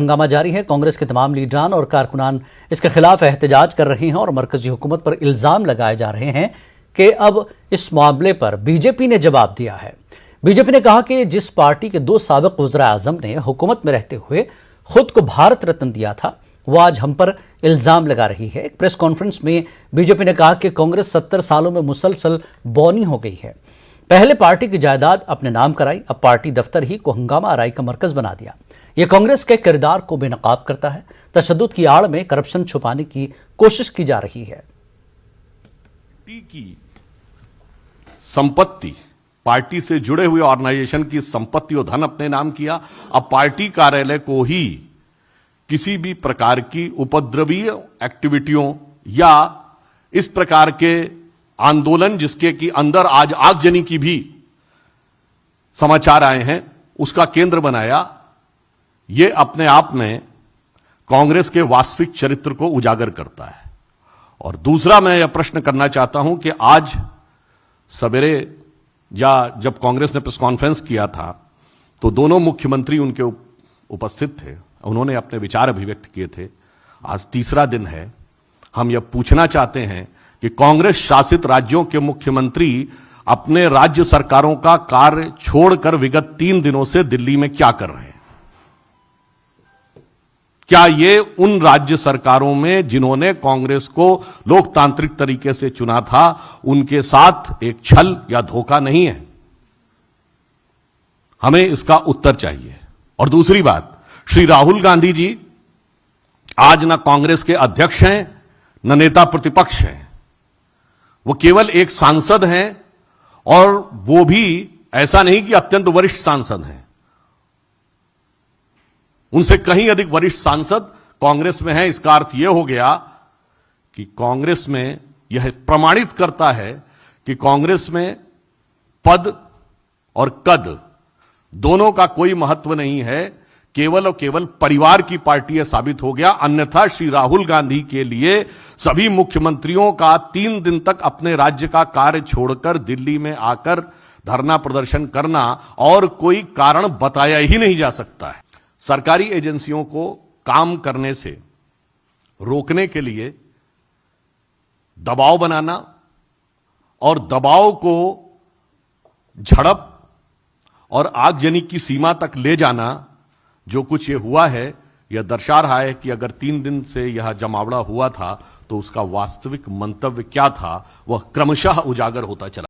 हंगामा जारी है। कांग्रेस के तमाम लीडरान और कारकुनान इसके खिलाफ एहतजाज कर रहे हैं और मरकजी हुकूमत पर इल्जाम लगाए जा रहे हैं कि अब इस मामले पर बीजेपी ने जवाब दिया है। बीजेपी ने कहा कि जिस पार्टी के 2 साबिक वज़ीर-ए-आज़म ने हुकूमत में रहते हुए खुद को भारत रत्न दिया था, वो आज हम पर इल्जाम लगा रही है। एक प्रेस कॉन्फ्रेंस में बीजेपी ने कहा कि कांग्रेस 70 सालों में मुसलसल बौनी हो गई है। पहले पार्टी की जायदाद अपने नाम कराई, अब पार्टी दफ्तर ही को हंगामा आराई का मरकज बना दिया। यह कांग्रेस के किरदार को बेनकाब करता है। तशद्दुद की आड़ में करप्शन छुपाने की कोशिश की जा रही है। की संपत्ति, पार्टी से जुड़े हुए ऑर्गेनाइजेशन की संपत्ति और धन अपने नाम किया। अब पार्टी कार्यालय को ही किसी भी प्रकार की उपद्रवीय एक्टिविटियों या इस प्रकार के आंदोलन जिसके कि अंदर आज आगजनी की भी समाचार आए हैं, उसका केंद्र बनाया। यह अपने आप में कांग्रेस के वास्तविक चरित्र को उजागर करता है। और दूसरा, मैं यह प्रश्न करना चाहता हूं कि आज सवेरे या जब कांग्रेस ने प्रेस कॉन्फ्रेंस किया था तो दोनों मुख्यमंत्री उनके उपस्थित थे, उन्होंने अपने विचार अभिव्यक्त किए थे। आज तीसरा दिन है। हम यह पूछना चाहते हैं कि कांग्रेस शासित राज्यों के मुख्यमंत्री अपने राज्य सरकारों का कार्य छोड़कर विगत 3 दिनों से दिल्ली में क्या कर रहे हैं? क्या ये उन राज्य सरकारों में जिन्होंने कांग्रेस को लोकतांत्रिक तरीके से चुना था, उनके साथ एक छल या धोखा नहीं है? हमें इसका उत्तर चाहिए। और दूसरी बात, श्री राहुल गांधी जी आज न कांग्रेस के अध्यक्ष हैं न नेता प्रतिपक्ष हैं। वो केवल एक सांसद हैं, और वो भी ऐसा नहीं कि अत्यंत वरिष्ठ सांसद हैं। उनसे कहीं अधिक वरिष्ठ सांसद कांग्रेस में हैं। इसका अर्थ यह हो गया कि कांग्रेस में यह प्रमाणित करता है कि कांग्रेस में पद और कद दोनों का कोई महत्व नहीं है। केवल और केवल परिवार की पार्टी यह साबित हो गया। अन्यथा श्री राहुल गांधी के लिए सभी मुख्यमंत्रियों का 3 दिन तक अपने राज्य का कार्य छोड़कर दिल्ली में आकर धरना प्रदर्शन करना और कोई कारण बताया ही नहीं जा सकता है। सरकारी एजेंसियों को काम करने से रोकने के लिए दबाव बनाना और दबाव को झड़प और आगजनी की सीमा तक ले जाना, जो कुछ ये हुआ है, यह दर्शा रहा है कि अगर 3 दिन से यह जमावड़ा हुआ था तो उसका वास्तविक मंतव्य क्या था, वह क्रमशः उजागर होता चला।